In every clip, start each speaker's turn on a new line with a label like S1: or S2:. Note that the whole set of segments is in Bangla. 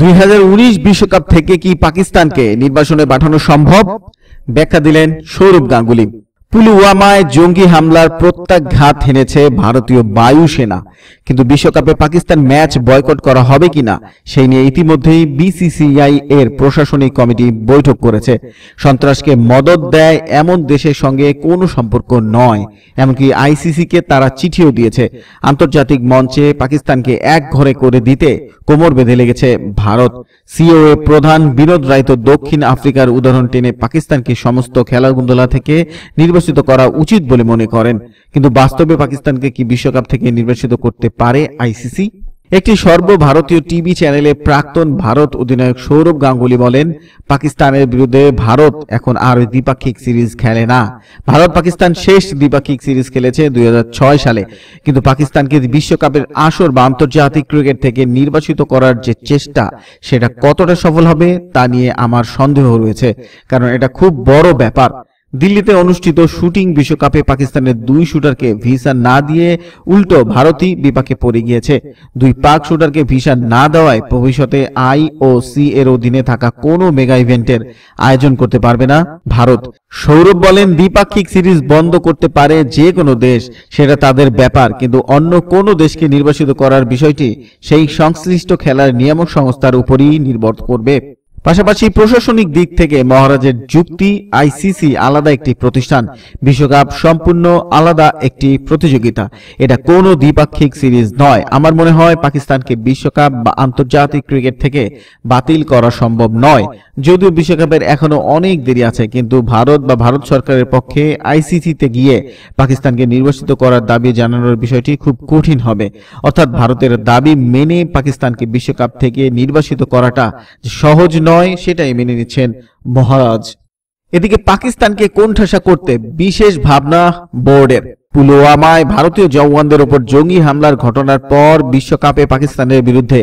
S1: 2019 বিশ্বকাপ থেকে কি পাকিস্তানকে নির্বাসনে পাঠানো সম্ভব? ব্যাখ্যা দিলেন সৌরভ গাঙ্গুলী। পুলওয়ামায় জঙ্গি হামলার প্রত্যাঘাত হেনেছে ভারতীয় বায়ুসেনা, কিন্তু বিশ্বকাপে পাকিস্তান ম্যাচ বয়কট করা হবে কিনা সেই নিয়ে ইতিমধ্যেই বিসিসিআই এর প্রশাসনিক কমিটি বৈঠক করেছে। সন্ত্রাসকে মদদ দেয় এমন দেশের সঙ্গে কোনো সম্পর্ক নয়, এমনকি আইসিসিকে তারা চিঠিও দিয়েছে। আন্তর্জাতিক মঞ্চে পাকিস্তানকে এক ঘরে করে দিতে কোমর বেঁধে লেগেছে ভারত। সিওএ প্রধান বিনোদ রায় তো দক্ষিণ আফ্রিকার উদাহরণ টেনে পাকিস্তানকে সমস্ত খেলাধুলা থেকে নির্বাসিত করা উচিত বলে মনে করেন। কিন্তু বাস্তবে পাকিস্তানকে কি বিশ্বকাপ থেকে নির্বাসিত করতে পারে আইসিসি? একটি সর্বভারতীয় টিভি চ্যানেলে প্রাক্তন ভারত অধিনায়ক সৌরভ গাঙ্গুলী বলেন, পাকিস্তানের বিরুদ্ধে ভারত এখন আর দ্বিপাক্ষিক সিরিজ খেলে না। ভারত পাকিস্তান শেষ দ্বিপাক্ষিক সিরিজ খেলেছে 2006 সালে, কিন্তু পাকিস্তানকে বিশ্বকাপের আসর বা আন্তর্জাতিক ক্রিকেট থেকে নির্বাসিত করার যে চেষ্টা, সেটা কতটা সফল হবে তা নিয়ে আমার সন্দেহ রয়েছে, কারণ এটা খুব বড় ব্যাপার। দিল্লিতে অনুষ্ঠিত শুটিং বিশ্বকাপে পাকিস্তানের 2 শুটারকে ভিসা না দিয়ে উল্টো ভারতই বিপাকে পড়ে গিয়েছে। 2 পাক শুটারকে ভিসা না দেওয়ায় ভবিষ্যতে আইওসি এর অধীনে থাকা কোনো মেগা ইভেন্টের আয়োজন করতে পারবে না ভারত। সৌরভ বলেন, দ্বিপাক্ষিক সিরিজ বন্ধ করতে পারে যে কোনো দেশ, সেটা তাদের ব্যাপার, কিন্তু অন্য কোনো দেশকে নির্বাসিত করার বিষয়টি সেই সংশ্লিষ্ট খেলার নিয়ামক সংস্থার উপরই নির্ভর করবে। পাশাপাশি প্রশাসনিক দিক থেকে মহারাজের যুক্তি, আইসিসি আলাদা একটি প্রতিষ্ঠান, বিশ্বকাপ সম্পূর্ণ আলাদা একটি প্রতিযোগিতা, এটা কোনো দ্বিপাক্ষিক সিরিজ নয়। আমার মনে হয় পাকিস্তানকে বিশ্বকাপ বা আন্তর্জাতিক ক্রিকেট থেকে বাতিল করা সম্ভব নয়, যদিও বিশ্বকাপের এখনো অনেক দেরি আছে, কিন্তু ভারত বা ভারত সরকারের পক্ষে আইসিসিতে গিয়ে পাকিস্তানকে নির্বাসিত করার দাবি জানানোর বিষয়টি খুব কঠিন হবে। অর্থাৎ ভারতের দাবি মেনে পাকিস্তানকে বিশ্বকাপ থেকে নির্বাসিত করাটা সহজ নয়, সেটাই মেনে নিচ্ছেন মহারাজ। এদিকে পাকিস্তানকে কোণঠাসা করতে বিশেষ ভাবনা বোর্ডের। পুলওয়ামায় ভারতীয় জওয়ানদের উপর জঙ্গি হামলার ঘটনার পর বিশ্বকাপে পাকিস্তানের বিরুদ্ধে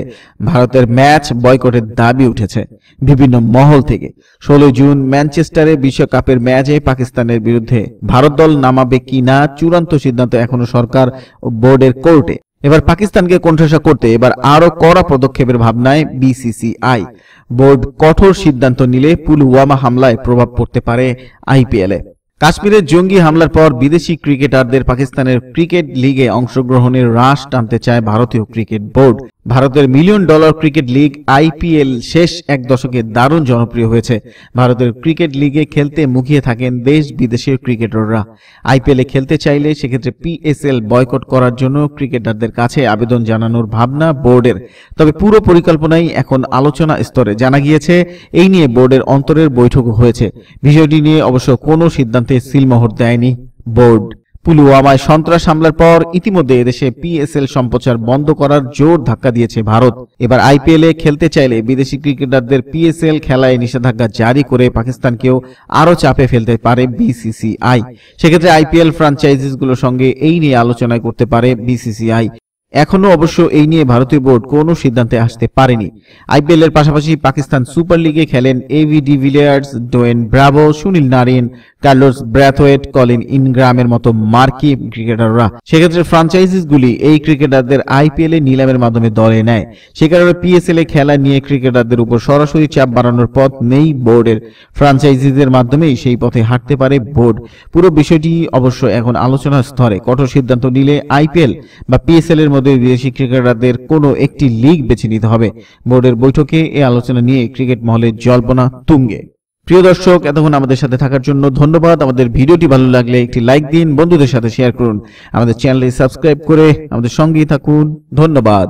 S1: ভারতের ম্যাচ বয়কটের দাবি উঠেছে বিভিন্ন মহল থেকে। 16 জুন ম্যানচেস্টারে বিশ্বকাপের ম্যাচে পাকিস্তানের বিরুদ্ধে ভারত দল নামাবে কিনা চূড়ান্ত সিদ্ধান্ত এখনো সরকার ও বোর্ডের কোর্টে। এবার পাকিস্তানকে কোণঠাসা করতে এবার আরো কড়া পদক্ষেপের ভাবনায় বিসিসিআই। বোর্ড কঠোর সিদ্ধান্ত নিলে পুলওয়ামা হামলায় প্রভাব পড়তে পারে আইপিএলে। কাশ্মীরের জঙ্গি হামলার পর বিদেশি ক্রিকেটারদের পাকিস্তানের ক্রিকেট লিগে অংশগ্রহণের হ্রাস টানতে চায় ভারতীয় ক্রিকেট বোর্ড। ভারতের $1 মিলিয়ন ক্রিকেট লিগ আইপিএল শেষ এক দশকে দারুণ জনপ্রিয় হয়েছে। ভারতের ক্রিকেট লিগে খেলতে মুখিয়ে থাকেন দেশ বিদেশের ক্রিকেটাররা। আইপিএলে খেলতে চাইলে সেক্ষেত্রে পিএসএল বয়কট করার জন্য ক্রিকেটারদের কাছে আবেদন জানানোর ভাবনা বোর্ডের। তবে পুরো পরিকল্পনাই এখন আলোচনা স্তরে। জানা গিয়েছে এই নিয়ে বোর্ডের অন্তরের বৈঠক হয়েছে। বিষয়টি নিয়ে অবশ্য কোনো সিদ্ধান্তে সিলমোহর দেয়নি বোর্ড। পুলওয়ামায় সন্ত্রাস হামলার পর ইতিমধ্যে এদেশে পিএসএল সম্প্রচার বন্ধ করার জোর ধাক্কা দিয়েছে ভারত। এবার আইপিএলে খেলতে চাইলে বিদেশি ক্রিকেটারদের পিএসএল খেলায় নিষেধাজ্ঞা জারি করে পাকিস্তানকেও আরো চাপে ফেলতে পারে বিসিসিআই। সেক্ষেত্রে আইপিএল ফ্র্যাঞ্চাইজিসগুলোর সঙ্গে এই নিয়ে আলোচনা করতে পারে বিসিসিআই। এখনো অবশ্য এই নিয়ে ভারতীয় বোর্ড কোনো সিদ্ধান্তে আসতে পারেনি। আইপিএল এর পাশাপাশি পাকিস্তান সুপার লিগে খেলেন AB de Villiers, Dwayne Bravo, Sunil Narine, Carlos Brathwaite, Colin ইনগ্রামের মতো মার্কি ক্রিকেটাররা। সেক্ষেত্রে ফ্র্যাঞ্চাইজিসগুলি এই ক্রিকেটারদের আইপিএল এ নিলামের মাধ্যমে দলে নেয়। সে কারণে পিএসএল এ খেলা নিয়ে ক্রিকেটারদের উপর সরাসরি চাপ বাড়ানোর পথ নেই বোর্ডের। ফ্র্যাঞ্চাইজিসদের মাধ্যমেই সেই পথে হাঁটতে পারে বোর্ড। পুরো বিষয়টি অবশ্য এখন আলোচনার স্তরে। কঠোর সিদ্ধান্ত নিলে আইপিএল বা পিএসএল এর বিদেশি ক্রিকেটারদের কোনো একটি লিগ বেছে নিতে হবে। বোর্ডের বৈঠকে এই আলোচনা নিয়ে ক্রিকেট মহলে জল্পনা তুঙ্গে। প্রিয় দর্শক, এতক্ষণ আমাদের সাথে থাকার জন্য ধন্যবাদ। আমাদের ভিডিওটি ভালো লাগলে একটি লাইক দিন, বন্ধুদের সাথে শেয়ার করুন, আমাদের চ্যানেলটি সাবস্ক্রাইব করে আমাদের সঙ্গেই থাকুন। ধন্যবাদ।